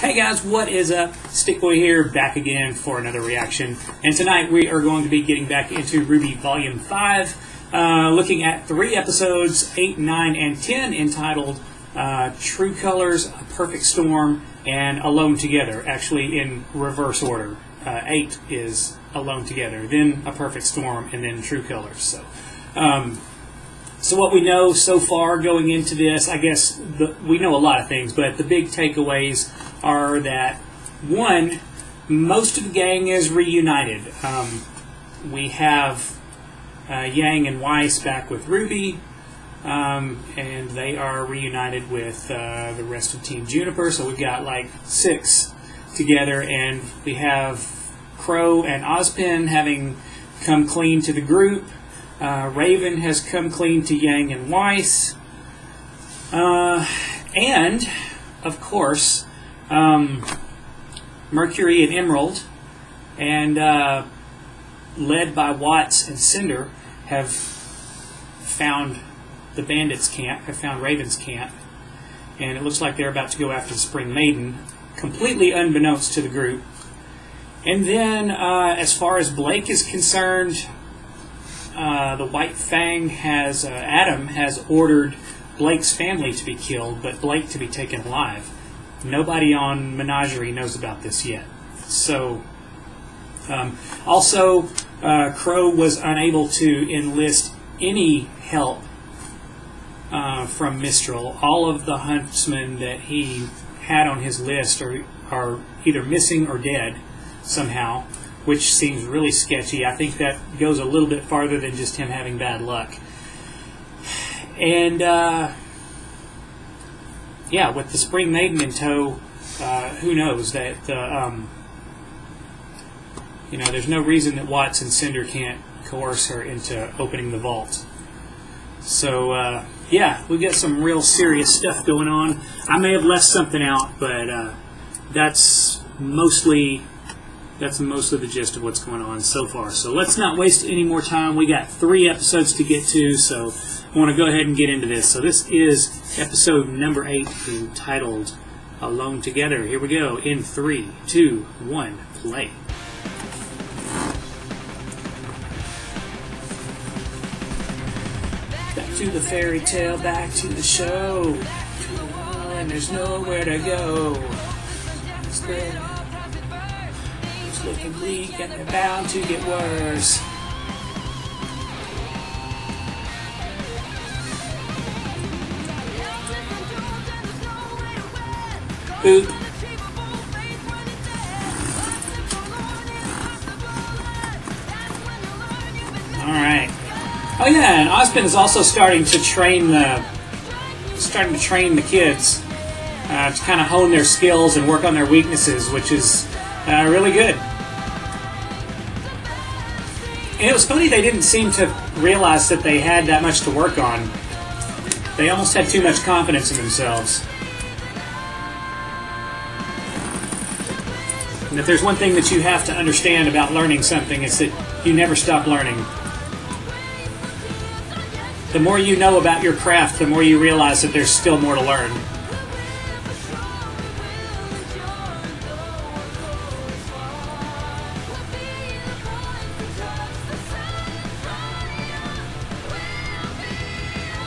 Hey guys, what is up? Stickboy here, back again for another reaction. And tonight we are going to be getting back into RWBY Volume 5, looking at 3 episodes, 8, 9, and 10, entitled True Colors, A Perfect Storm, and Alone Together, actually in reverse order. 8 is Alone Together, then A Perfect Storm, and then True Colors. So what we know so far going into this, I guess we know a lot of things, but the big takeaways are that, one, most of the gang is reunited. We have Yang and Weiss back with RWBY, and they are reunited with the rest of Team Juniper, so we've got like 6 together, and we have Crow and Ozpin having come clean to the group. Raven has come clean to Yang and Weiss. And, of course, Mercury and Emerald, and led by Watts and Cinder, have found the bandits' camp, have found Raven's camp, and it looks like they're about to go after the Spring Maiden, completely unbeknownst to the group. And then, as far as Blake is concerned, the White Fang has, Adam has ordered Blake's family to be killed, but Blake to be taken alive. Nobody on Menagerie knows about this yet. So, also, Crow was unable to enlist any help from Mistral. All of the huntsmen that he had on his list are either missing or dead somehow, which seems really sketchy. I think that goes a little bit farther than just him having bad luck. And, yeah, with the Spring Maiden in tow, who knows that, you know, there's no reason that Watts and Cinder can't coerce her into opening the vault. So, yeah, we've got some real serious stuff going on. I may have left something out, but that's most of the gist of what's going on so far. So let's not waste any more time. We got 3 episodes to get to, so I want to go ahead and get into this. So this is episode number 8, entitled Alone Together. Here we go in 3, 2, 1, play. Back to the fairy tale, back to the show. And there's nowhere to go. It's looking bleak and they're bound to get worse. Boop. Alright. Oh yeah, and Ozpin is also starting to train the kids to kind of hone their skills and work on their weaknesses, which is really good. And it was funny, they didn't seem to realize that they had that much to work on. They almost had too much confidence in themselves. And if there's one thing that you have to understand about learning something, it's that you never stop learning. The more you know about your craft, the more you realize that there's still more to learn.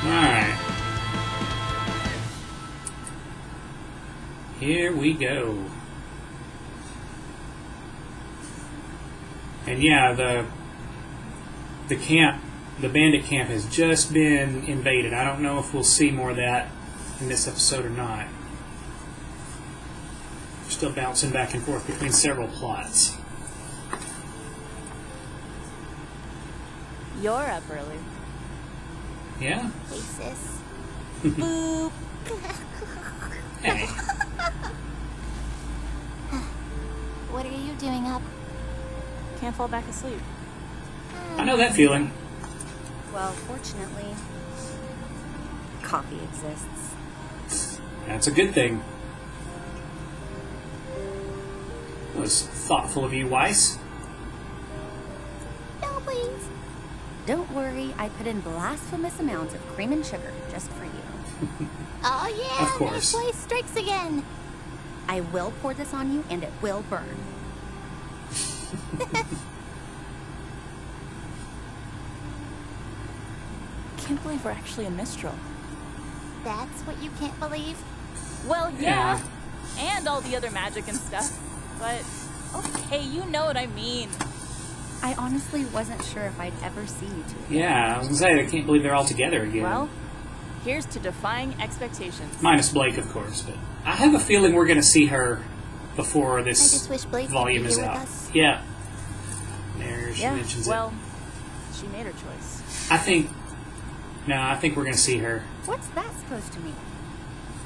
Alright. Here we go. And yeah, the camp, the bandit camp, has just been invaded. I don't know if we'll see more of that in this episode or not. We're still bouncing back and forth between several plots. You're up early. Yeah? Hey, sis. Boop. Hey. What are you doing up? Can't fall back asleep. I know that feeling. Well, fortunately, coffee exists. That's a good thing. That was thoughtful of you, Weiss. No, please. Don't worry, I put in blasphemous amounts of cream and sugar just for you. Oh yeah, of course. This place strikes again. I will pour this on you, and it will burn. Can't believe we're actually in Mistral. That's what you can't believe? Well, yeah. And all the other magic and stuff. But, okay, you know what I mean. I honestly wasn't sure if I'd ever see you two. Yeah, I was gonna say, I can't believe they're all together again. Well, here's to defying expectations. Minus Blake, of course, but I have a feeling we're gonna see her before I this just wish Blake volume could be is here out. with us. Yeah. There, she mentions well, she made her choice. it. I think we're gonna see her. What's that supposed to mean?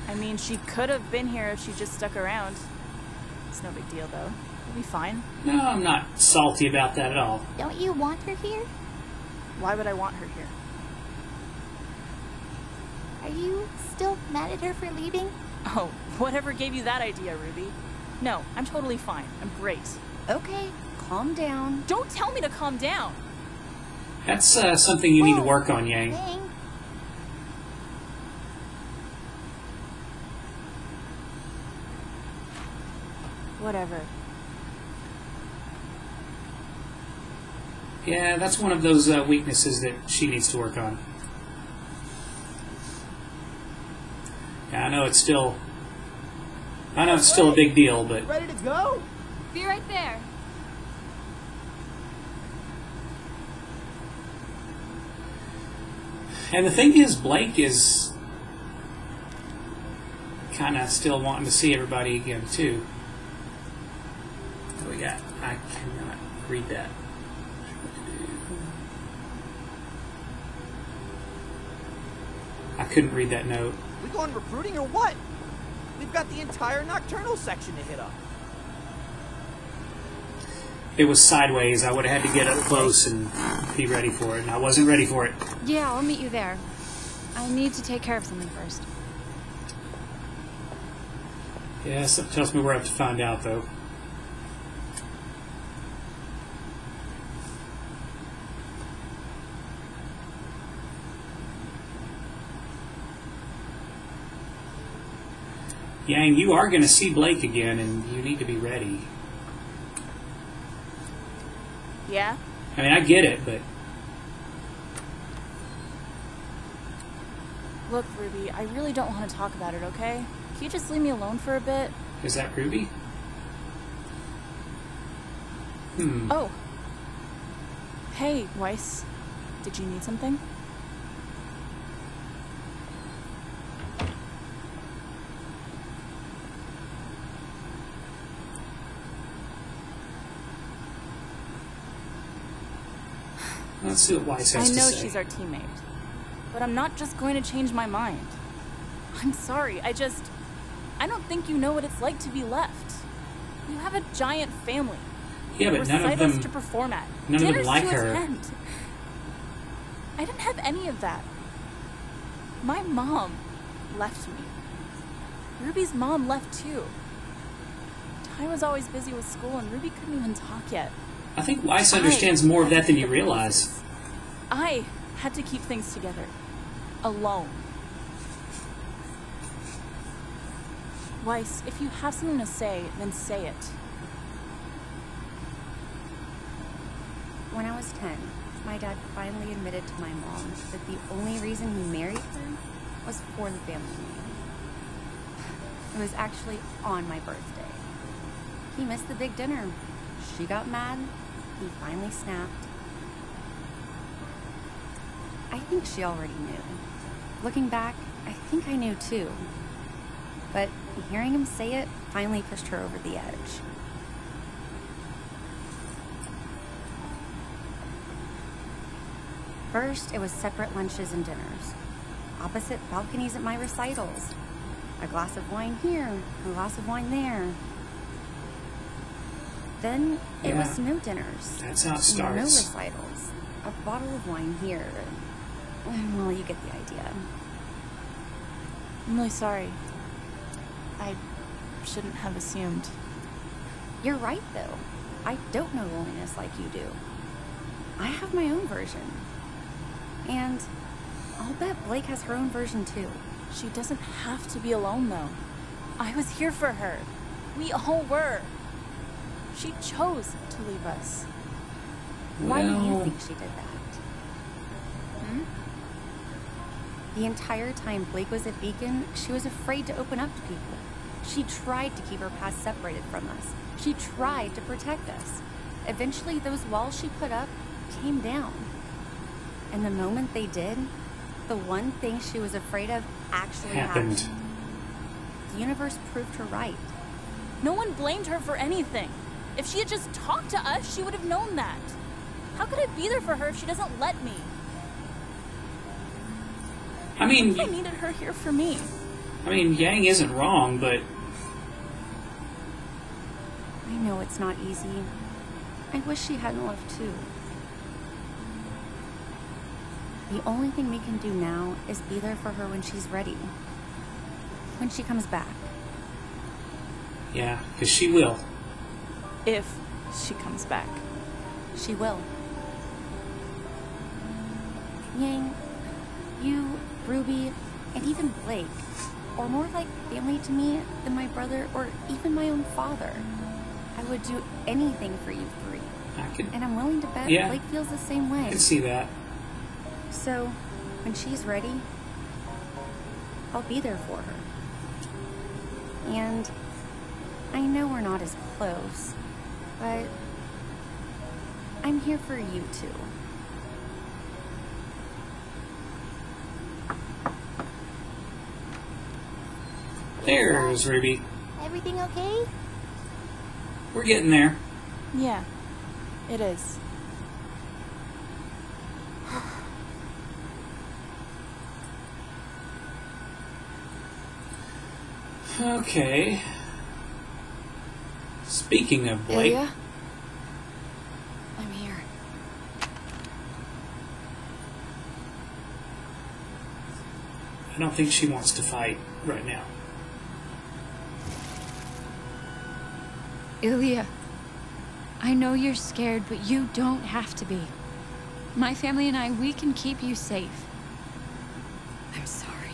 I mean, she could have been here if she just stuck around. It's no big deal, though. We'll be fine. No, I'm not salty about that at all. Don't you want her here? Why would I want her here? Are you still mad at her for leaving? Oh, whatever gave you that idea, Ruby? No, I'm totally fine. I'm great. Okay, calm down. Don't tell me to calm down. That's something you need to work on, Yang. Dang. Whatever. Yeah, that's one of those weaknesses that she needs to work on. Yeah, I know it's still a big deal, but Ready to go? Be right there. and the thing is, Blake is kind of still wanting to see everybody again too. What do we got? I cannot read that. I couldn't read that note. We going recruiting or what? We've got the entire nocturnal section to hit up. It was sideways. I would have had to get up close and be ready for it, and I wasn't ready for it. Yeah, I'll meet you there. I need to take care of something first. Yeah, something tells me we're up to find out, though. Yang, you are going to see Blake again, and you need to be ready. Yeah? I mean, I get it, but... Look, Ruby, I really don't want to talk about it, okay? Can you just leave me alone for a bit? Is that Ruby? Oh. Hey, Weiss. Did you need something? Let's see what Weiss has I to know say. she's our teammate, but I'm not just going to change my mind. I'm sorry, I don't think you know what it's like to be left. You have a giant family. Yeah, but none of Recitals them... to perform at. None of them Dinners like to her. attend. I didn't have any of that. My mom left me. Ruby's mom left too. Ty was always busy with school and Ruby couldn't even talk yet. I think Weiss understands more of that than you realize. I had to keep things together. Alone. Weiss, if you have something to say, then say it. When I was 10, my dad finally admitted to my mom that the only reason he married her was for the family name. It was actually on my birthday. He missed the big dinner. She got mad. He finally snapped. I think she already knew. Looking back, I think I knew too. But hearing him say it finally pushed her over the edge. First, it was separate lunches and dinners. Opposite balconies at my recitals. A glass of wine here, a glass of wine there. Then it was no dinners. That's how it No starts. recitals. A bottle of wine here. Well, you get the idea. I'm really sorry. I shouldn't have assumed. You're right, though. I don't know loneliness like you do. I have my own version. And I'll bet Blake has her own version, too. She doesn't have to be alone, though. I was here for her. We all were. She chose to leave us. Why do you Well, think she did that? The entire time Blake was at Beacon, she was afraid to open up to people. She tried to keep her past separated from us. She tried to protect us. Eventually, those walls she put up came down. And the moment they did, the one thing she was afraid of actually happened. The universe proved her right. No one blamed her for anything. If she had just talked to us, she would have known that. How could I be there for her if she doesn't let me? I mean, I needed her here for me. Yang isn't wrong, but I know it's not easy. I wish she hadn't left too. The only thing we can do now is be there for her when she's ready. When she comes back. yeah, because she will. If she comes back. She will. Yang, you, Ruby, and even Blake are more like family to me than my brother or even my own father. I would do anything for you three. And I'm willing to bet Blake feels the same way. I can see that. So, when she's ready, I'll be there for her. And I know we're not as close, but I'm here for you too. There's Ruby. Everything okay? We're getting there. Yeah, it is. Okay. Speaking of Blake, Ilya? I'm here. I don't think she wants to fight right now. Ilya, I know you're scared, but you don't have to be. My family and I, we can keep you safe. I'm sorry.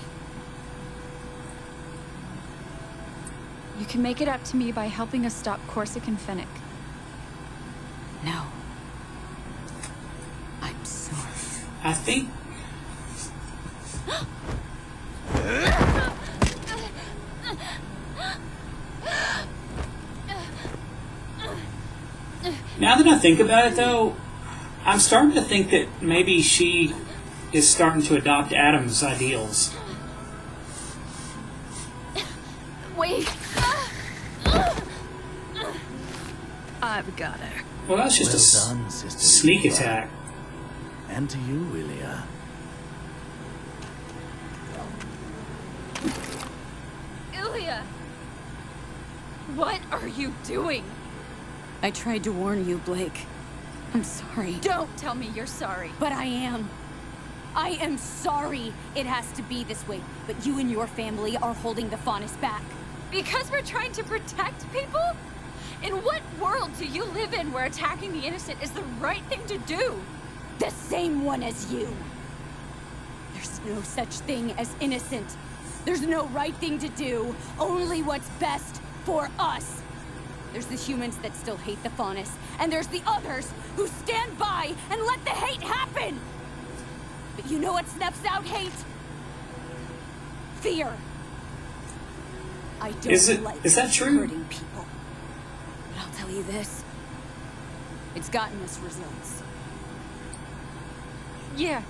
You can make it up to me by helping us stop Corsic and Fennec. No. I'm sorry. I think now that I think about it, though, I'm starting to think that maybe she is starting to adopt Adam's ideals. Wait. I've got her. Well, that's just Well a done, Sister sneak Eva. attack. And to you, Ilya. Ilya! What are you doing? I tried to warn you, Blake. I'm sorry. Don't tell me you're sorry. But I am. I am sorry it has to be this way, but you and your family are holding the Faunus back. Because we're trying to protect people? In what world do you live in where attacking the innocent is the right thing to do? The same one as you. There's no such thing as innocent. There's no right thing to do. Only what's best for us. There's the humans that still hate the Faunus, and there's the others who stand by and let the hate happen. But you know what snuffs out hate? Fear. I don't like is that true? hurting people. But I'll tell you this. It's gotten us results. Yeah.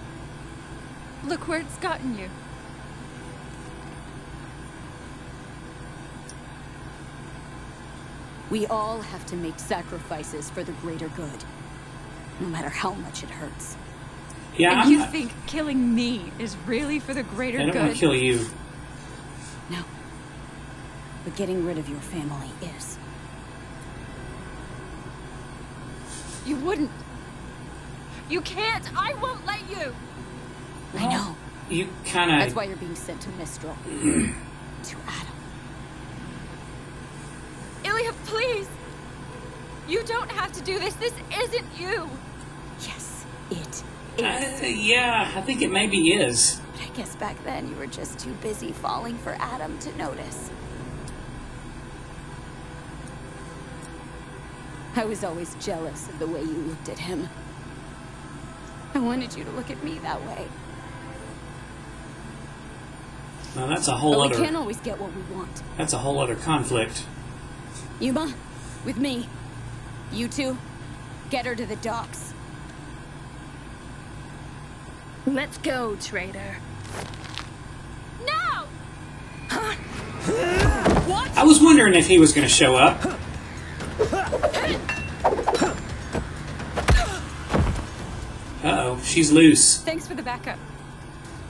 Look where it's gotten you. We all have to make sacrifices for the greater good, no matter how much it hurts. Yeah, And you think killing me is really for the greater I don't want good? to kill you. No. But getting rid of your family is. You wouldn't. You can't. I won't let you. I know. You kind of... That's why you're being sent to Mistral. To Adam. Ilya, please. You don't have to do this. This isn't you. Yes, it is. yeah, I think it maybe is. But I guess back then you were just too busy falling for Adam to notice. I was always jealous of the way you looked at him. I wanted you to look at me that way. Now that's a whole But other. we can't always get what we want. That's a whole other conflict. Yuma, with me. You two, get her to the docks. Let's go, traitor. No! I was wondering if he was going to show up. Uh-oh, she's loose. Thanks for the backup.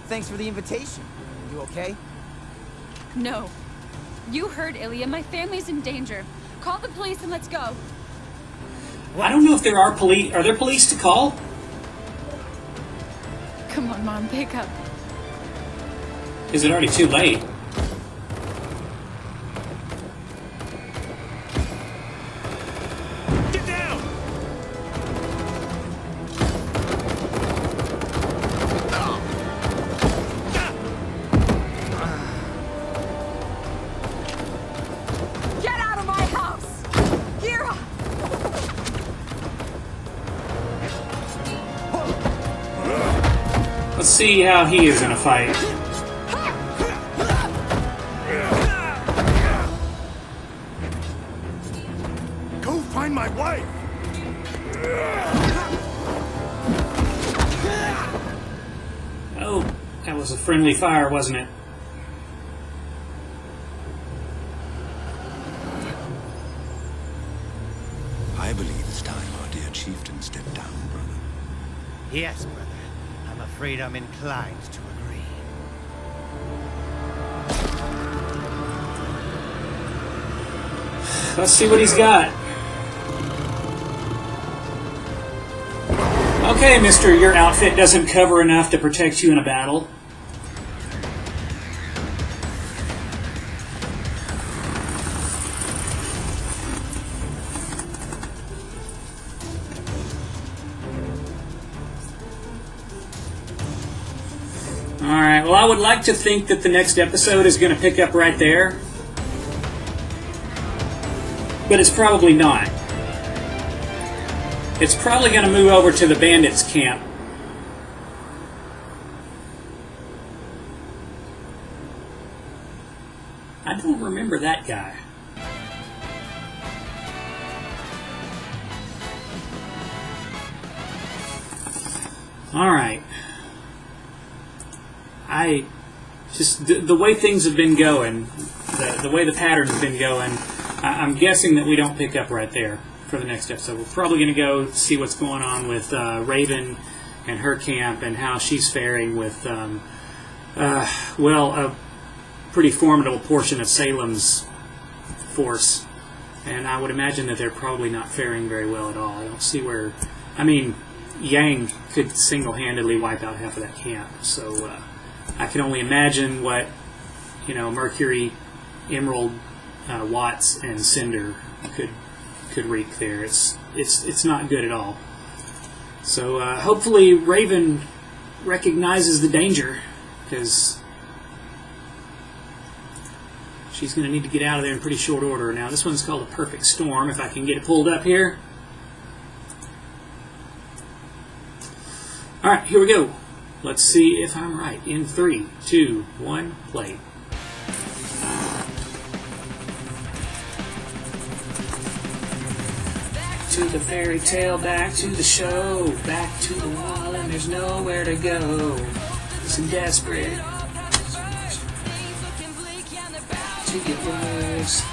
Thanks for the invitation. You okay? No. You heard Ilya. My family's in danger. Call the police and let's go. I don't know if there are police. Are there police to call? Come on, Mom, pick up. Is it already too late? Get down! Get out of my house! Kira! Let's see how he is in a fight. Go find my wife! Oh, that was a friendly fire, wasn't it? I believe it's time our dear chieftain stepped down, brother. Yes, brother. I'm afraid I'm inclined to agree. Let's see what he's got. Okay, mister, your outfit doesn't cover enough to protect you in a battle. Alright, well, I would like to think that the next episode is going to pick up right there. But it's probably not. It's probably going to move over to the bandits' camp. I don't remember that guy. Alright. The way things have been going, the way the pattern's been going, I'm guessing that we don't pick up right there for the next episode. We're probably going to go see what's going on with Raven and her camp and how she's faring with, well, a pretty formidable portion of Salem's force. And I would imagine that they're probably not faring very well at all. I don't see where... I mean, Yang could single-handedly wipe out half of that camp. So I can only imagine what, you know, Mercury, Emerald, Watts, and Cinder could wreak there. It's not good at all. So hopefully Raven recognizes the danger, because she's going to need to get out of there in pretty short order. Now this one's called a Perfect Storm, if I can get it pulled up here. Alright, here we go. Let's see if I'm right. In 3, 2, 1, play. To the fairy tale, back to the show, back to the wall, and there's nowhere to go. Listen, desperate to get worse.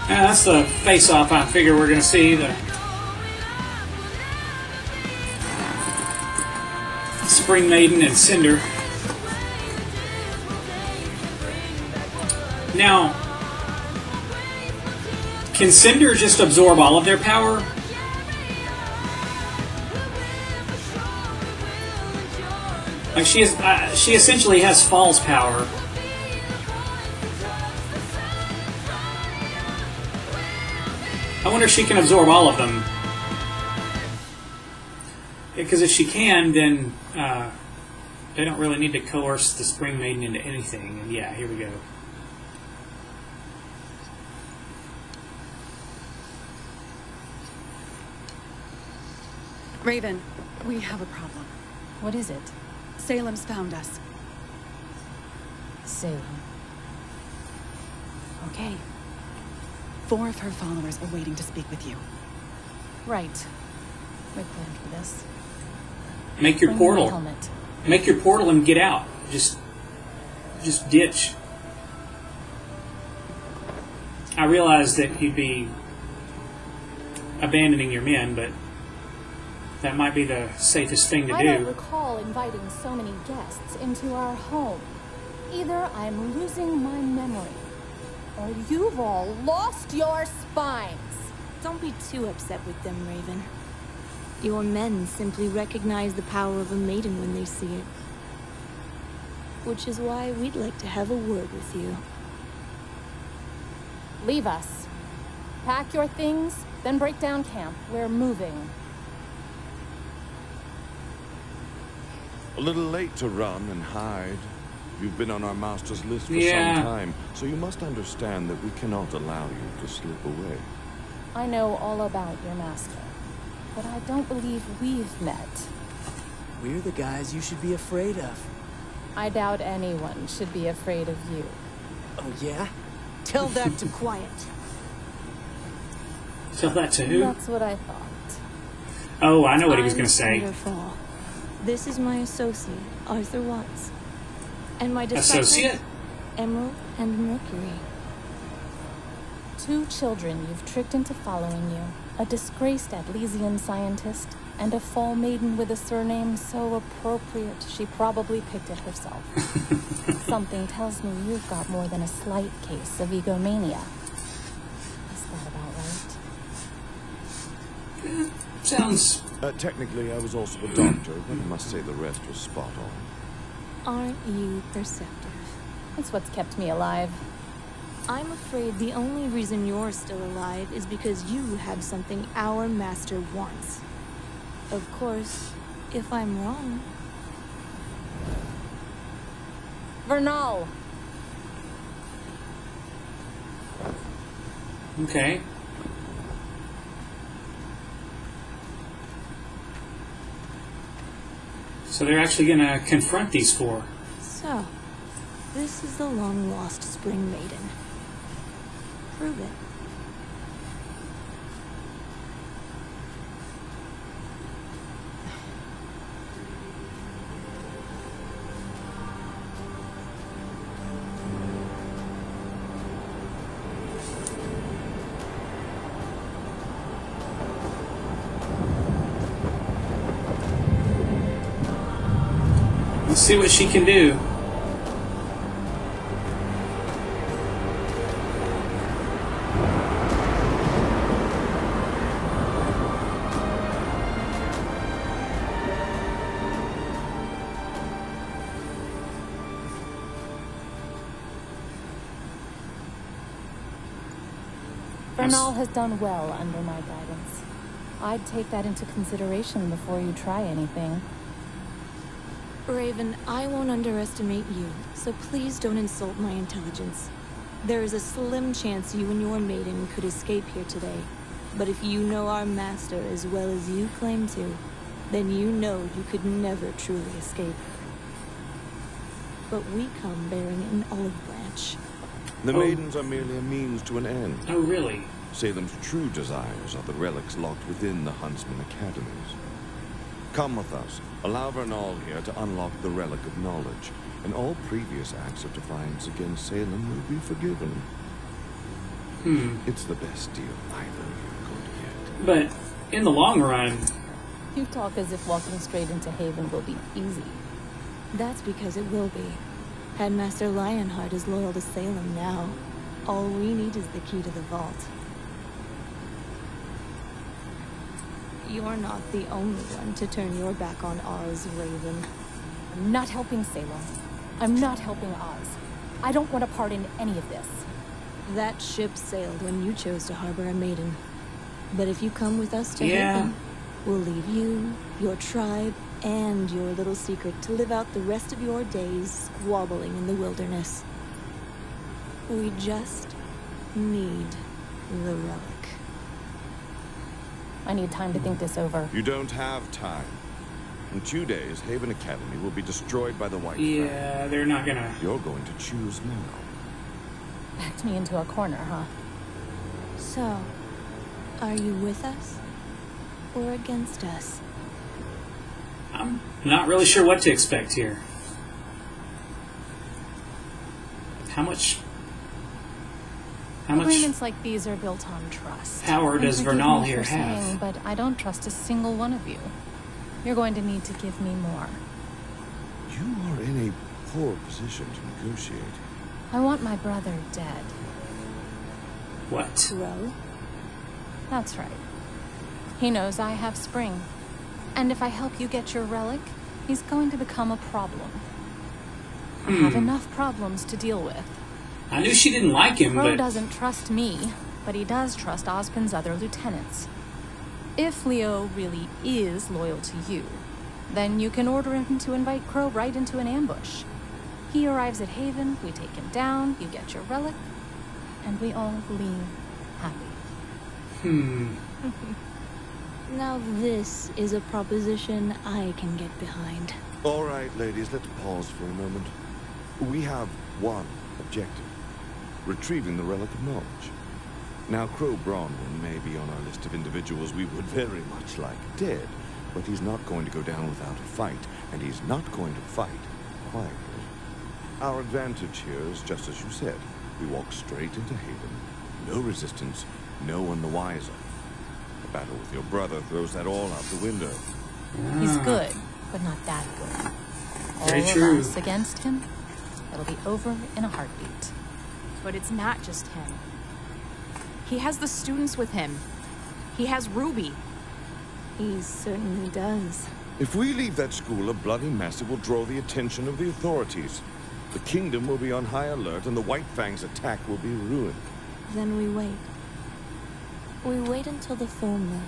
That's the face-off I figure we're going to see. The Spring Maiden and Cinder. Now, Can Cinder just absorb all of their power? Like she essentially has Fall's power. I wonder if she can absorb all of them. Because if she can, then they don't really need to coerce the Spring Maiden into anything. And yeah, here we go. Raven, we have a problem. What is it? Salem's found us. Salem. Okay. 4 of her followers are waiting to speak with you. Right. We planned for this. Make your Bring me my portal. helmet. Make your portal and get out. Just ditch. I realize that you'd be abandoning your men, but that might be the safest thing to I don't do. recall inviting so many guests into our home. Either I'm losing my memory, or you've all lost your spines. Don't be too upset with them, Raven. Your men simply recognize the power of a maiden when they see it. Which is why we'd like to have a word with you. Leave us. Pack your things, then break down camp. We're moving. A little late to run and hide. You've been on our master's list for Yeah. some time, so you must understand that we cannot allow you to slip away. I know all about your master, but I don't believe we've met. We're the guys you should be afraid of. I doubt anyone should be afraid of you. Oh, yeah? Tell that to Quiet. Tell that to who? That's what I thought. Oh, I know what he was going to say. Wonderful. This is my associate, Arthur Watts. And my disciples, Associate? Emerald and Mercury. 2 children you've tricked into following you. A disgraced Atlesian scientist, and a fall maiden with a surname so appropriate she probably picked it herself. Something tells me you've got more than a slight case of egomania. Is that about right? Sounds... Technically, I was also a doctor, but I must say the rest was spot on. Aren't you perceptive? That's what's kept me alive. I'm afraid the only reason you're still alive is because you have something our master wants. Of course, if I'm wrong. Vernal! Okay. So they're actually going to confront these 4. So, this is the long-lost Spring Maiden. Prove it. Let's see what she can do. Vernal has done well under my guidance. I'd take that into consideration before you try anything. Raven, I won't underestimate you, so please don't insult my intelligence. There is a slim chance you and your maiden could escape here today. But if you know our master as well as you claim to, then you know you could never truly escape. But we come bearing an olive branch. The maidens are merely a means to an end. Oh, really? Salem's true desires are the relics locked within the Huntsman Academies. Come with us. Allow Vernal here to unlock the Relic of Knowledge, and all previous acts of defiance against Salem will be forgiven. It's the best deal either of you are going to get. But in the long run... You talk as if walking straight into Haven will be easy. That's because it will be. Headmaster Lionheart is loyal to Salem now. All we need is the key to the vault. You're not the only one to turn your back on Oz, Raven. I'm not helping Salem. I'm not helping Oz. I don't want a part in any of this. That ship sailed when you chose to harbor a maiden. But if you come with us to Yeah. Haven, we'll leave you, your tribe, and your little secret to live out the rest of your days squabbling in the wilderness. We just need the relic. I need time to think this over. You don't have time. In 2 days, Haven Academy will be destroyed by the White Fang. Yeah, they're not gonna... You're going to choose now. Backed me into a corner, huh? So, are you with us? Or against us? I'm not really sure what to expect here. How much Agreements like these are built on trust. power does And forgive Vernal me here for have? saying, but I don't trust a single one of you. You're going to need to give me more. You are in a poor position to negotiate. I want my brother dead. What? Crow? That's right. He knows I have Spring. And if I help you get your relic, he's going to become a problem. I have enough problems to deal with. I knew she didn't like him, Crow but... doesn't trust me, but he does trust Ozpin's other lieutenants. If Leo really is loyal to you, then you can order him to invite Crow right into an ambush. He arrives at Haven, we take him down, you get your relic, and we all leave happy. Now this is a proposition I can get behind. All right, ladies, let's pause for a moment. We have one objective. Retrieving the Relic of Knowledge. Now, Crow Bronwyn may be on our list of individuals we would very much like dead, but he's not going to go down without a fight, and he's not going to fight quietly. Our advantage here is just as you said. We walk straight into Haven. No resistance, no one the wiser. A battle with your brother throws that all out the window. He's good, but not that good. Very All true. of us against him, it'll be over in a heartbeat. But it's not just him. He has the students with him. He has RWBY. He certainly does. If we leave that school, a bloody mess, it will draw the attention of the authorities. The kingdom will be on high alert, and the White Fang's attack will be ruined. Then we wait. We wait until the full moon.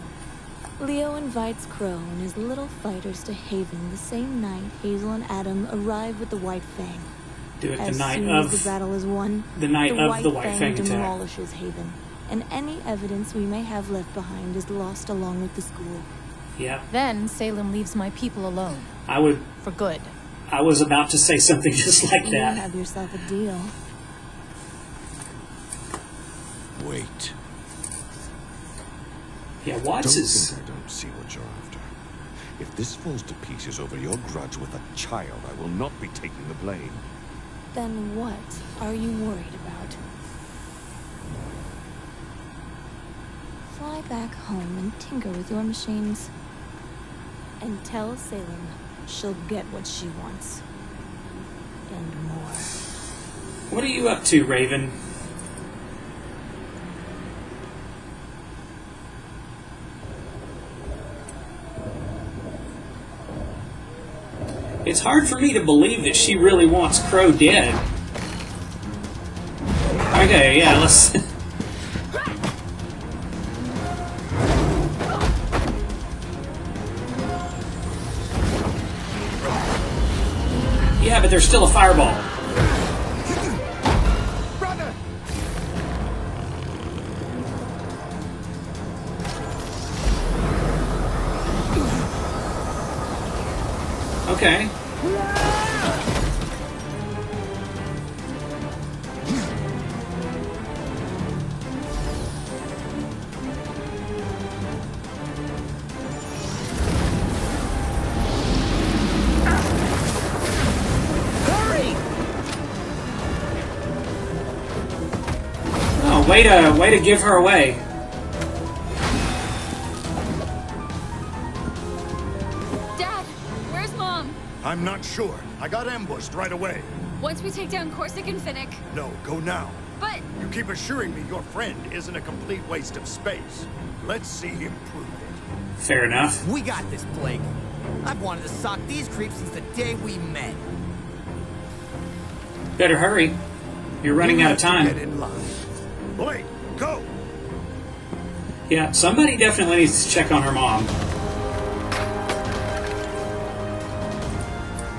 Leo invites Crow and his little fighters to Haven the same night Hazel and Adam arrive with the White Fang. Do it the As night soon of... as the battle is won, the night the of White the White Fang attack. demolishes Haven, and any evidence we may have left behind is lost along with the school. Yeah. Then Salem leaves my people alone. I would... For good. I was about to say something just like You that. have yourself a deal. Wait. Yeah, Watts Don't is... think I don't see what you're after. If this falls to pieces over your grudge with a child, I will not be taking the blame. Then what are you worried about? Fly back home and tinker with your machines. And tell Salem she'll get what she wants. And more. What are you up to, Raven? It's hard for me to believe that she really wants Crow dead. Okay, yeah, let's... Yeah, but there's still a fireball. Brother! Okay. Oh, way to give her away. Dad, where's Mom? I'm not sure. I got ambushed right away. Once we take down Corsic and Finnick. No, go now. But... You keep assuring me your friend isn't a complete waste of space. Let's see him prove it. Fair enough. We got this, Blake. I've wanted to sock these creeps since the day we met. Better hurry. You're running out of time. Get in line. Blake, go! Yeah, somebody definitely needs to check on her mom.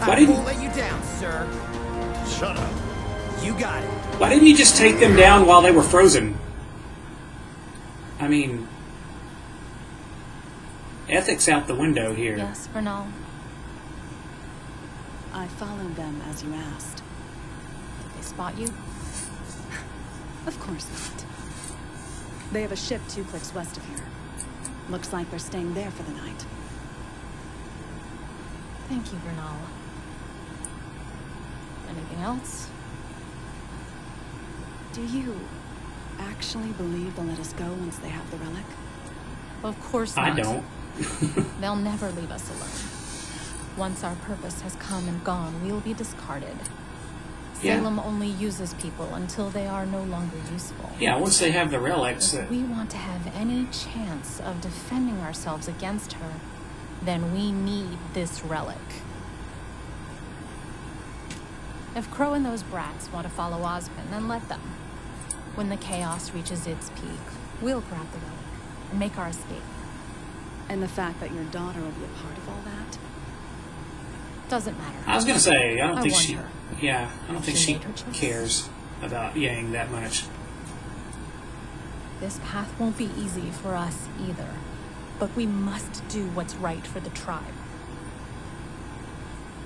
I won't let you down, sir. Shut up. You got it. Why didn't you just take them down while they were frozen? I mean, ethics out the window here. Yes, Vernal. I followed them as you asked. Did they spot you? Of course not. They have a ship 2 clicks west of here. Looks like they're staying there for the night. Thank you, Vernal. Anything else? Do you actually believe they'll let us go once they have the relic? Of course not. I don't. They'll never leave us alone. Once our purpose has come and gone, we'll be discarded. Yeah. Salem only uses people until they are no longer useful. Yeah, once they have the relics. If we want to have any chance of defending ourselves against her, then we need this relic. If Crow and those brats want to follow Osmond, then let them. When the chaos reaches its peak, we'll grab the relic and make our escape. And the fact that your daughter will be a part of all that? Doesn't matter. I was gonna say, I don't think warned she. her. Yeah, I don't think She she made her choice. cares about Yang that much. This path won't be easy for us either, but we must do what's right for the tribe.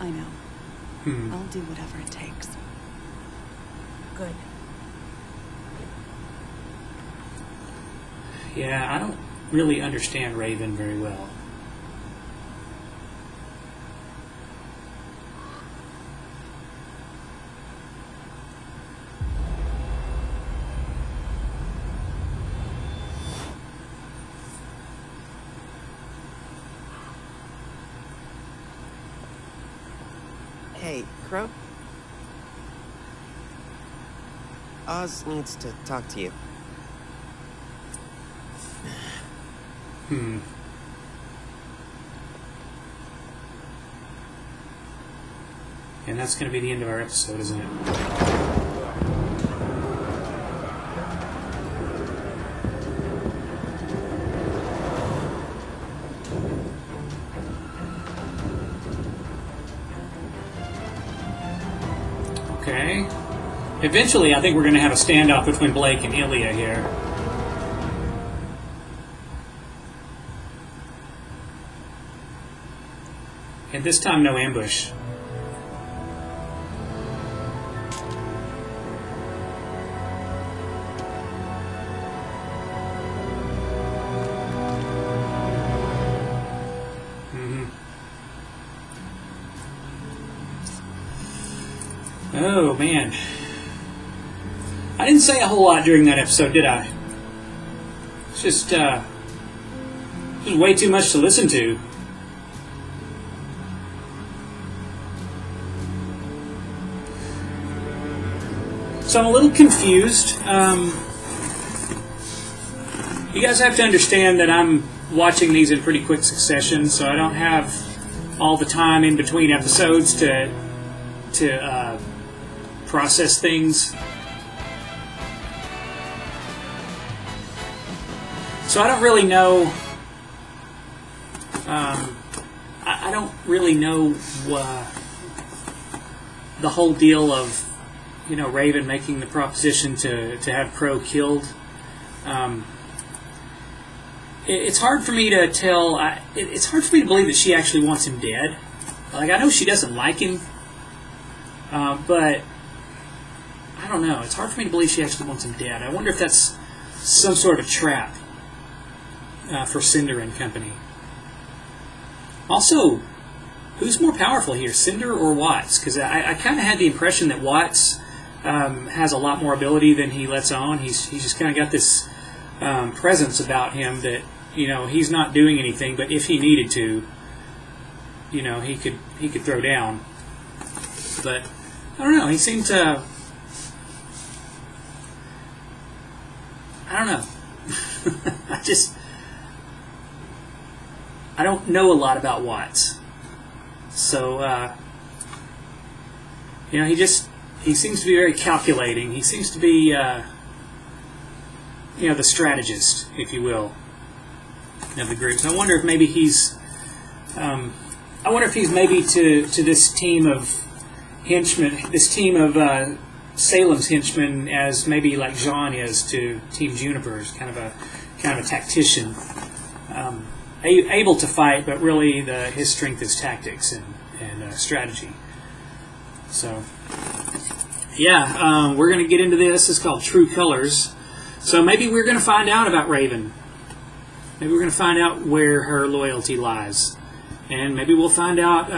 I know. I'll do whatever it takes. Good. Yeah, I don't really understand Raven very well. Hey, Crow? Oz needs to talk to you. And that's going to be the end of our episode, isn't it? Okay. Eventually, I think we're going to have a standoff between Blake and Ilya here. And this time, no ambush. Oh, man. I didn't say a whole lot during that episode, did I? It's just way too much to listen to. So I'm a little confused. You guys have to understand that I'm watching these in pretty quick succession, so I don't have all the time in between episodes to process things. So I don't really know. I don't really know the whole deal of, you know, Raven making the proposition to have Crow killed. It's hard for me to tell. It's hard for me to believe that she actually wants him dead. Like, I know she doesn't like him, but I don't know. It's hard for me to believe she actually wants him dead. I wonder if that's some sort of trap for Cinder and company. Also, who's more powerful here, Cinder or Watts? Because I kind of had the impression that Watts has a lot more ability than he lets on. He's just kind of got this presence about him that, you know, he's not doing anything, but if he needed to, you know, he could throw down. But I don't know. He seemed to. I don't know. I don't know a lot about Watts. So, you know, he seems to be very calculating. He seems to be, you know, the strategist, if you will, of the group. So I wonder if maybe he's, I wonder if he's maybe to this team of henchmen, this team of Salem's henchmen, as maybe like Jean is to Team Juniper's, kind of a tactician, able to fight, but really his strength is tactics and strategy. So, yeah, we're going to get into this. It's called True Colors. So maybe we're going to find out about Raven. Maybe we're going to find out where her loyalty lies. And maybe we'll find out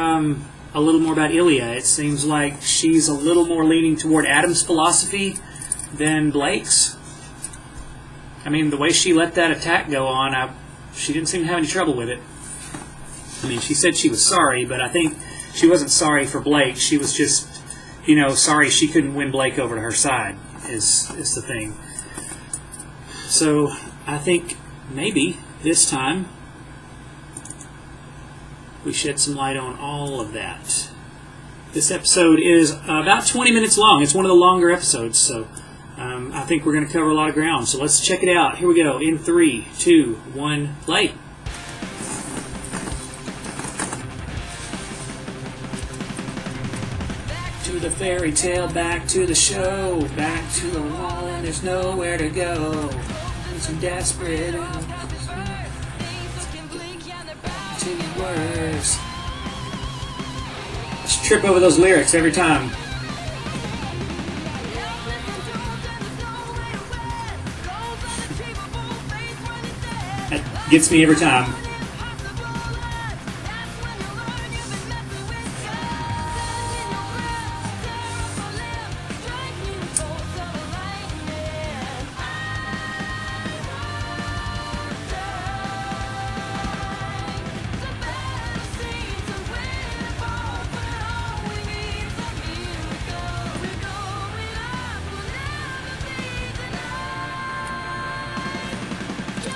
a little more about Ilya. It seems like she's a little more leaning toward Adam's philosophy than Blake's. I mean, the way she let that attack go on, she didn't seem to have any trouble with it. I mean, she said she was sorry, but I think she wasn't sorry for Blake. She was just, you know, sorry she couldn't win Blake over to her side, is the thing. So, I think maybe this time we shed some light on all of that. This episode is about 20 minutes long. It's one of the longer episodes, so I think we're going to cover a lot of ground. So let's check it out. Here we go. In 3, 2, 1, play. To the fairy tale, back to the show, back to the wall, and there's nowhere to go. And some desperate to worse. Just trip over those lyrics every time. That gets me every time.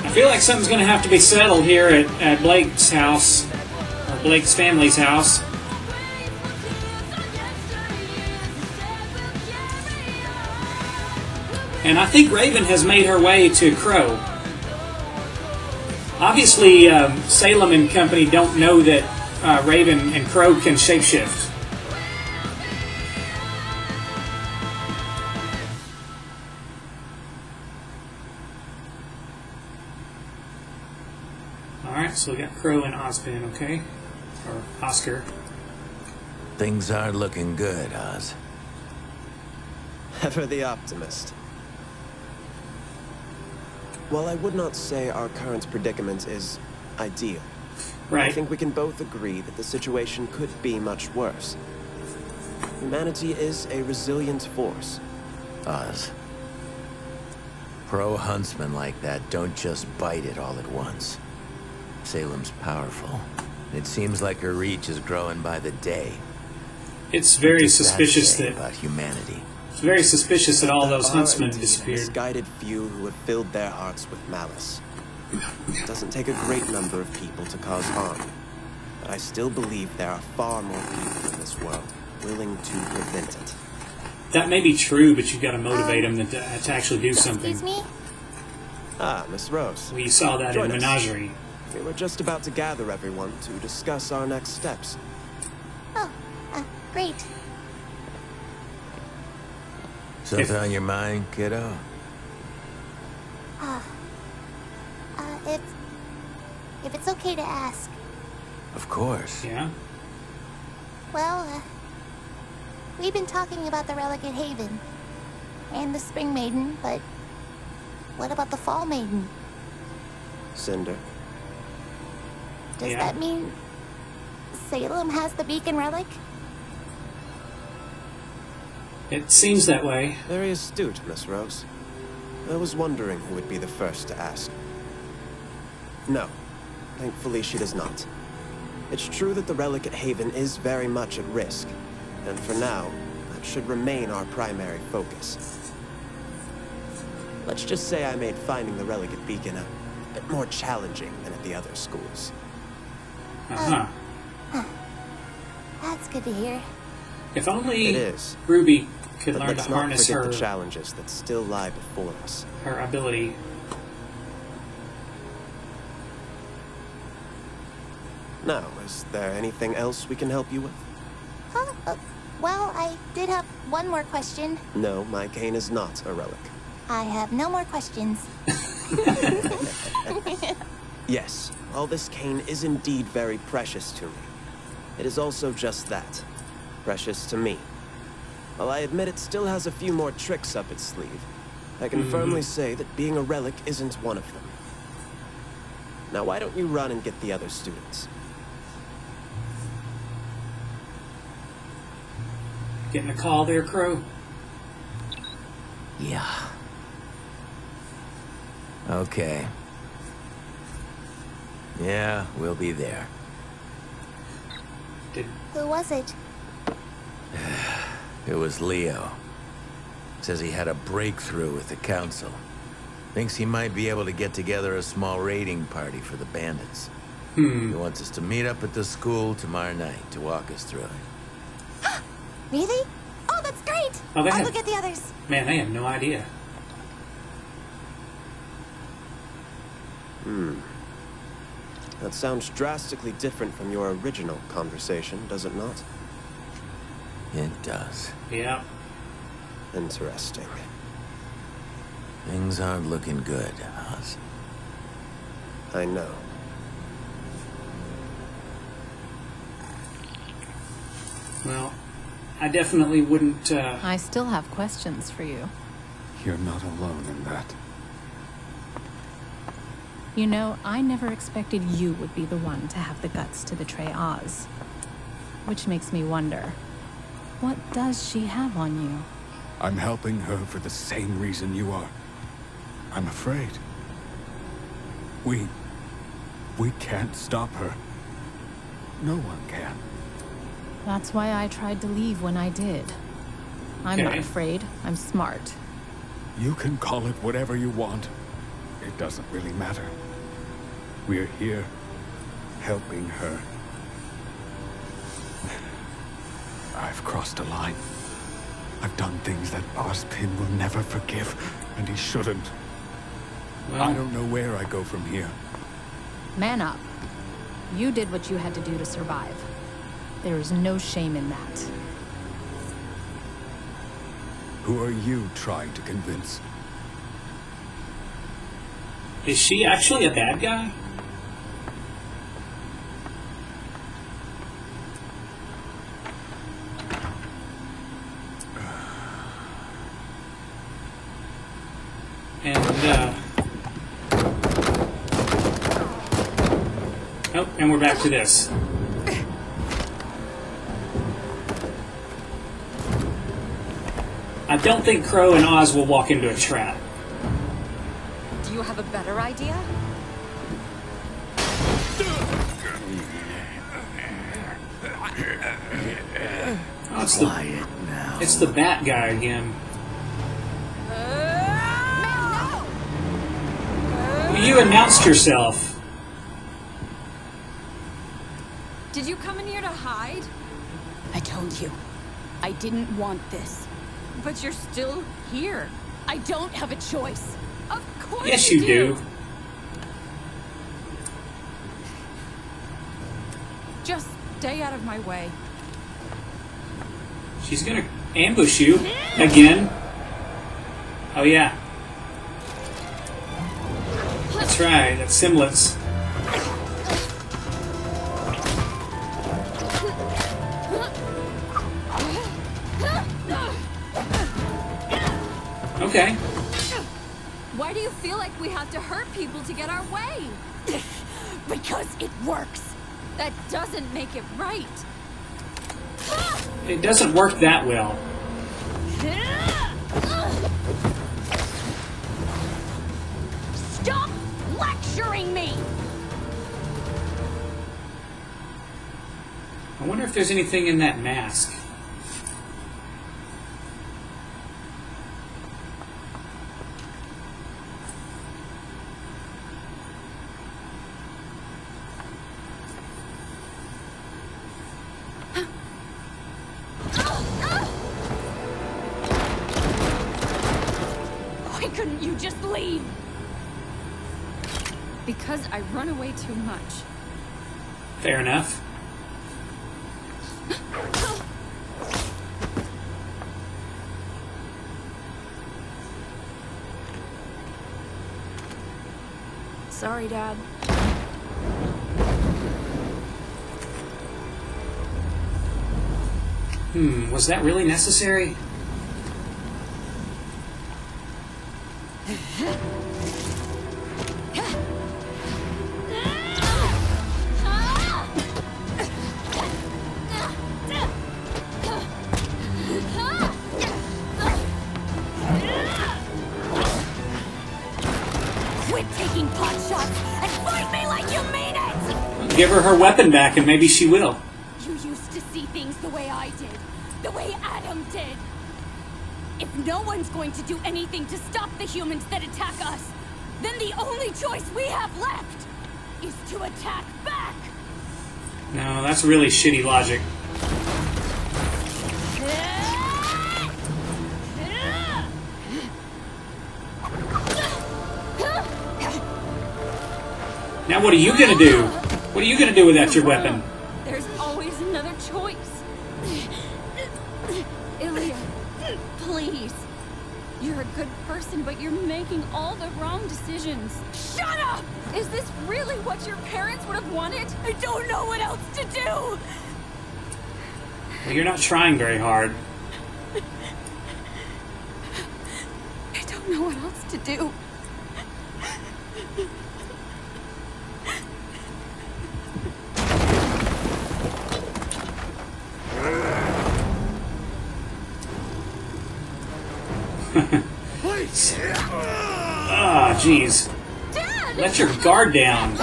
I feel like something's going to have to be settled here at Blake's house, or Blake's family's house. And I think Raven has made her way to Crow. Obviously, Salem and company don't know that Raven and Crow can shapeshift. Alright, so we got Crow and Ozpin, okay? Or Oscar. Things aren't looking good, Oz. Ever the optimist. While I would not say our current predicament is ideal, right. I think we can both agree that the situation could be much worse. Humanity is a resilient force. Oz. Pro huntsmen like that don't just bite it all at once. Salem's powerful. It seems like her reach is growing by the day. It's very suspicious that about humanity. It's very suspicious that all those huntsmen disappeared. Misguided few who have filled their hearts with malice. It doesn't take a great number of people to cause harm, but I still believe there are far more people in this world willing to prevent it. That may be true, but you've got to motivate them to actually do something. Excuse me? Ah, Miss Rose. We saw that in the menagerie. We were just about to gather everyone to discuss our next steps. Oh, great. Something on your mind, kiddo? If it's okay to ask. Of course. Yeah? Well, we've been talking about the Relic at Haven. And the Spring Maiden, but what about the Fall Maiden? Cinder. Does that mean Salem has the Beacon Relic? It seems that way. Very astute, Miss Rose. I was wondering who would be the first to ask. No, thankfully she does not. It's true that the Relic at Haven is very much at risk, and for now, that should remain our primary focus. Let's just say I made finding the Relic at Beacon a bit more challenging than at the other schools. That's good to hear. If only It is. Ruby could But learn to let's not harness forget her the challenges that still lie before us. her ability. Now, is there anything else we can help you with? Huh? Well, I did have one more question. No, my cane is not a relic. I have no more questions. Yes, while this cane is indeed very precious to me, it is also just that. Precious to me. While I admit it still has a few more tricks up its sleeve, I can firmly say that being a relic isn't one of them. Now why don't you run and get the other students? Getting a call there, Crow? Yeah. Okay. Yeah, we'll be there. Who was it? It was Leo. Says he had a breakthrough with the council. Thinks he might be able to get together a small raiding party for the bandits. He wants us to meet up at the school tomorrow night to walk us through it. Really? Oh, that's great! Oh, they I'll have- look at the others. Man, I have no idea. That sounds drastically different from your original conversation, does it not? It does. Yeah. Interesting. Things aren't looking good, Oz. I know. Well, I definitely wouldn't, I still have questions for you. You're not alone in that. You know, I never expected you would be the one to have the guts to betray Oz. Which makes me wonder, what does she have on you? I'm helping her for the same reason you are. I'm afraid. We can't stop her. No one can. That's why I tried to leave when I did. I'm not Okay. afraid. I'm smart. You can call it whatever you want. It doesn't really matter. We're here, helping her. I've crossed a line. I've done things that Ozpin will never forgive, and he shouldn't. I don't know where I go from here. Man up. You did what you had to do to survive. There is no shame in that. Who are you trying to convince? Is she actually a bad guy? And, oh, and we're back to this. I don't think Crow and Oz will walk into a trap. Do you have a better idea? Oh, it's the Bat guy again. You announced yourself. Did you come in here to hide? I told you, I didn't want this. But you're still here. I don't have a choice. Of course Yes, you do. Just stay out of my way. She's gonna ambush you again. Oh yeah. That's right, that's Simlets. Okay. Why do you feel like we have to hurt people to get our way? Because it works. That doesn't make it right. It doesn't work that well. Stop lecturing me! I wonder if there's anything in that mask. leave? Because I run away too much. Fair enough. Sorry, Dad. Was that really necessary? Quit taking pot shots and fight me like you mean it! Give her weapon back and maybe she will. You used to see things the way I did. The way Adam did. If no one's going to do anything to stop the humans that attack us, then the only choice we have left is to attack back. No, that's really shitty logic. Now what are you gonna do? What are you gonna do without your weapon? There's always another choice. Ilya, please. You're a good person, but you're making all the wrong decisions. Shut up! Is this really what your parents would have wanted? I don't know what else to do! Well, you're not trying very hard. I don't know what else to do. Ah, jeez. Let your guard down.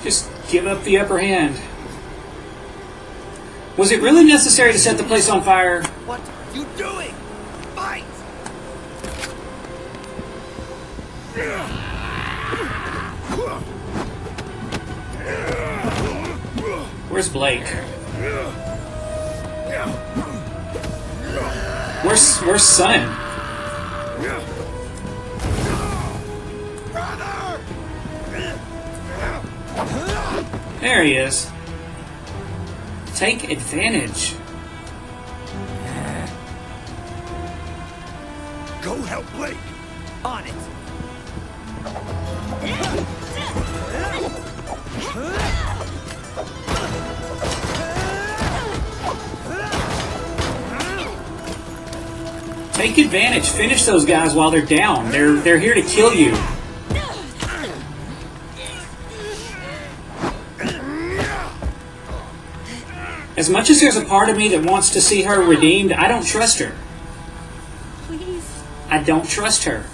Just give up the upper hand. Was it really necessary to set the place on fire? What are you doing? Fight! Where's Blake? Where's Son? There he is. Take advantage. Go help Blake. On it. Take advantage. Finish those guys while they're down. They're here to kill you. As much as there's a part of me that wants to see her redeemed, I don't trust her. Please. I don't trust her.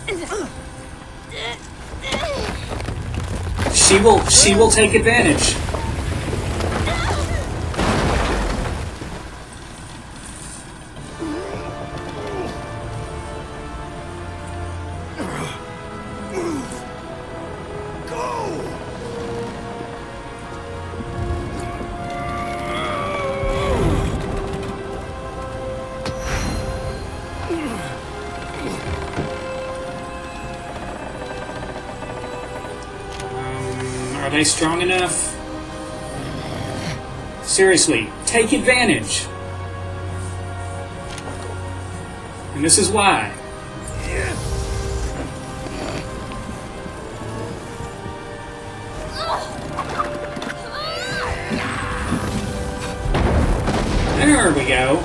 She will take advantage. Are they strong enough? Seriously, take advantage. And this is why. There we go.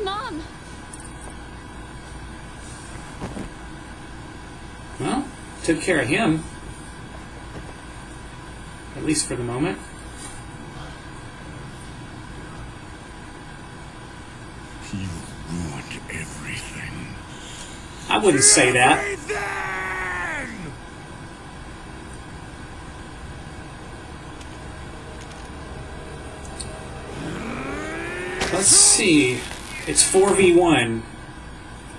Mom! Well, took care of him. At least for the moment. You ruined everything. I wouldn't say that. Let's see. It's 4v1,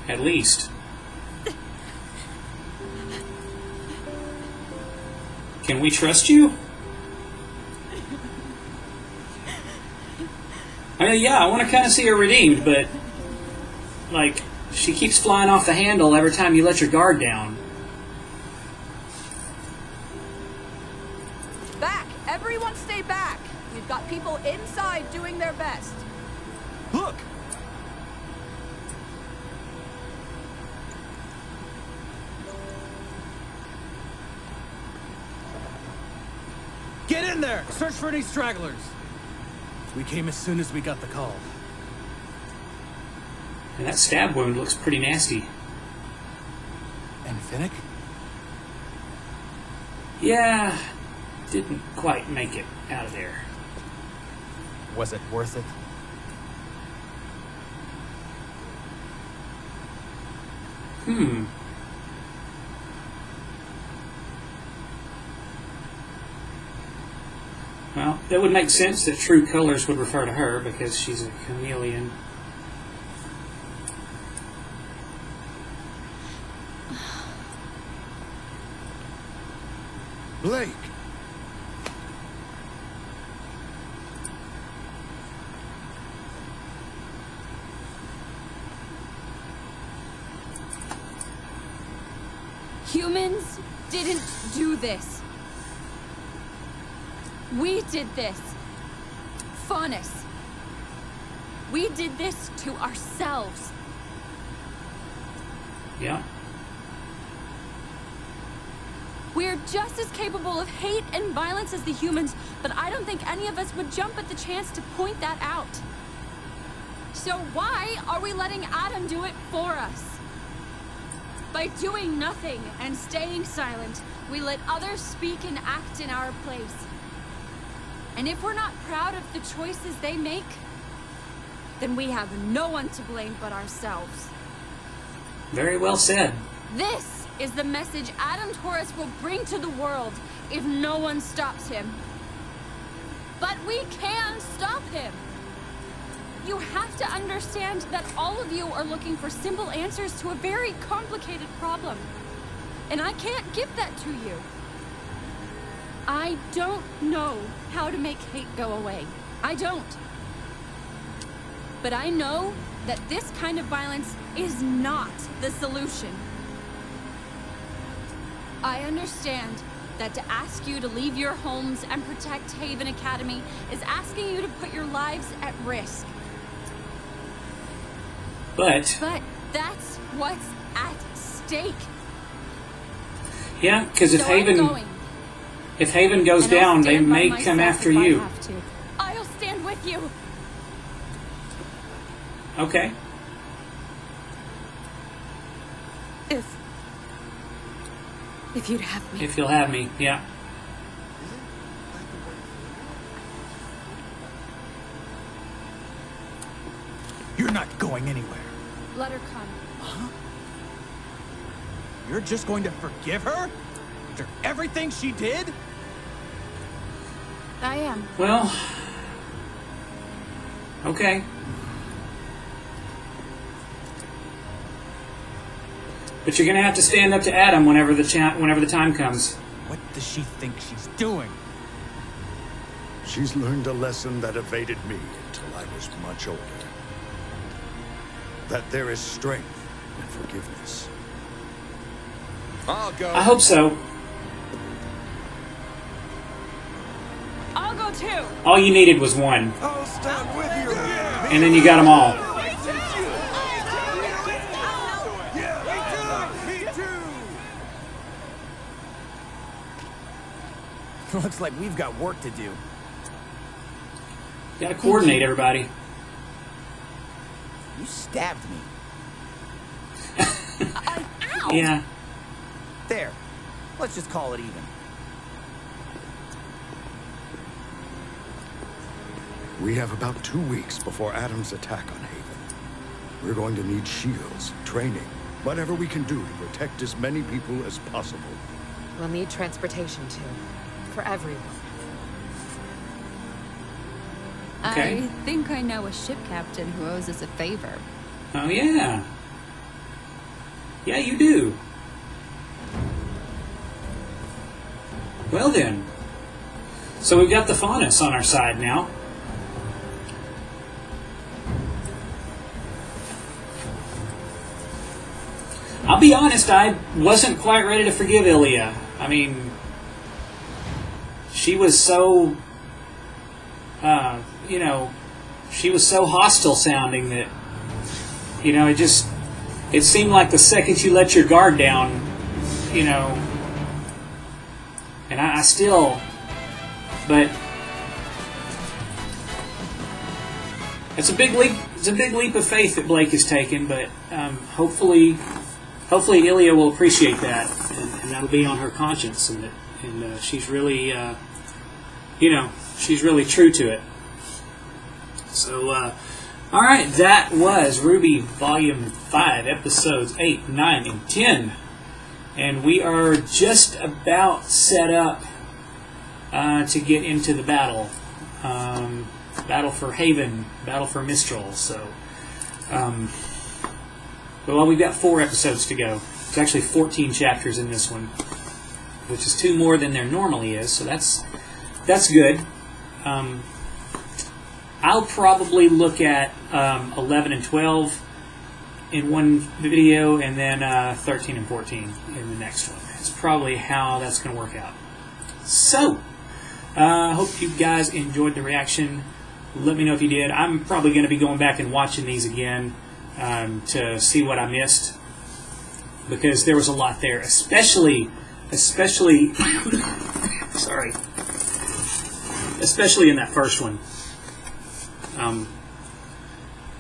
at least. Can we trust you? I mean, yeah, I want to kind of see her redeemed, but, like, she keeps flying off the handle every time you let your guard down. Back! Everyone stay back! We've got people inside doing their best. Look! Get in there! Search for any stragglers! We came as soon as we got the call. And that stab wound looks pretty nasty. And Finnick? Yeah, didn't quite make it out of there. Was it worth it? Well, that would make sense that true colors would refer to her because she's a chameleon. Blake! Humans didn't do this. We did this. Faunus. We did this to ourselves. Yeah. We're just as capable of hate and violence as the humans, but I don't think any of us would jump at the chance to point that out. So why are we letting Adam do it for us? By doing nothing and staying silent, we let others speak and act in our place. And if we're not proud of the choices they make, then we have no one to blame but ourselves. Very well said. This is the message Adam Taurus will bring to the world if no one stops him. But we can stop him. You have to understand that all of you are looking for simple answers to a very complicated problem. And I can't give that to you. I don't know how to make hate go away. I don't. But I know that this kind of violence is not the solution. I understand that to ask you to leave your homes and protect Haven Academy is asking you to put your lives at risk. But that's what's at stake. Yeah, because if So Haven goes down, they may come after you. I'll stand with you. Okay. If you'd have me. If you'll have me, yeah. You're not going anywhere. Let her come. Huh? You're just going to forgive her? After everything she did? I am. Well, okay. But you're gonna have to stand up to Adam whenever the time comes. What does she think she's doing? She's learned a lesson that evaded me until I was much older. That there is strength in forgiveness. I'll go. I hope so. I'll go too. All you needed was one. I'll stand with you. And then you got them all. Looks like we've got work to do. You gotta coordinate everybody. You stabbed me. Ow! Yeah. There. Let's just call it even. We have about 2 weeks before Adam's attack on Haven. We're going to need shields, training, whatever we can do to protect as many people as possible. We'll need transportation too. For everyone. Okay. I think I know a ship captain who owes us a favor. Oh, yeah. Yeah, you do. Well then. So we've got the Faunus on our side now. I'll be honest, I wasn't quite ready to forgive Ilya. I mean, she was so, you know, she was so hostile sounding that, you know, it seemed like the second you let your guard down, you know, and I still, but it's a big leap of faith that Blake has taken, but hopefully Ilya will appreciate that, and that'll be on her conscience, and she's really, you know, she's really true to it. So, all right, that was RWBY Volume 5, Episodes 8, 9, and 10, and we are just about set up to get into the battle. Battle for Haven, battle for Mistral. So, well, we've got 4 episodes to go. It's actually 14 chapters in this one, which is 2 more than there normally is. So that's good. I'll probably look at 11 and 12 in one video, and then 13 and 14 in the next one. It's probably how that's going to work out. So, I hope you guys enjoyed the reaction. Let me know if you did. I'm probably going to be going back and watching these again to see what I missed, because there was a lot there, especially sorry, especially in that first one.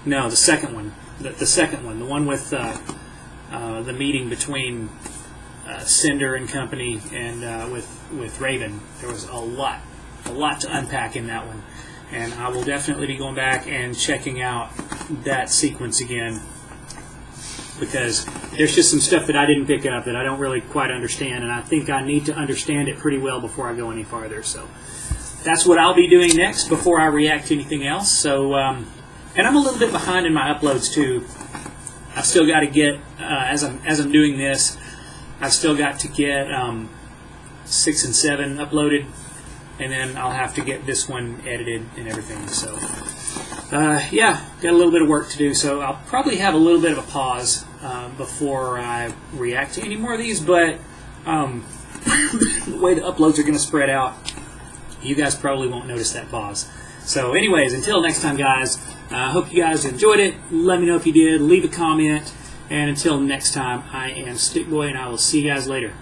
No, the second one. The second one, the one with the meeting between Cinder and company and with Raven. There was a lot to unpack in that one, and I will definitely be going back and checking out that sequence again, because there's just some stuff that I didn't pick up that I don't really quite understand, and I think I need to understand it pretty well before I go any farther. So that's what I'll be doing next before I react to anything else. So, and I'm a little bit behind in my uploads too. I've still got to get, as I'm doing this, I've still got to get 6 and 7 uploaded, and then I'll have to get this one edited and everything. So, yeah, got a little bit of work to do. So I'll probably have a little bit of a pause before I react to any more of these. But the way the uploads are going to spread out, you guys probably won't notice that pause. So anyways, until next time, guys, I hope you guys enjoyed it. Let me know if you did. Leave a comment. And until next time, I am Stickboy, and I will see you guys later.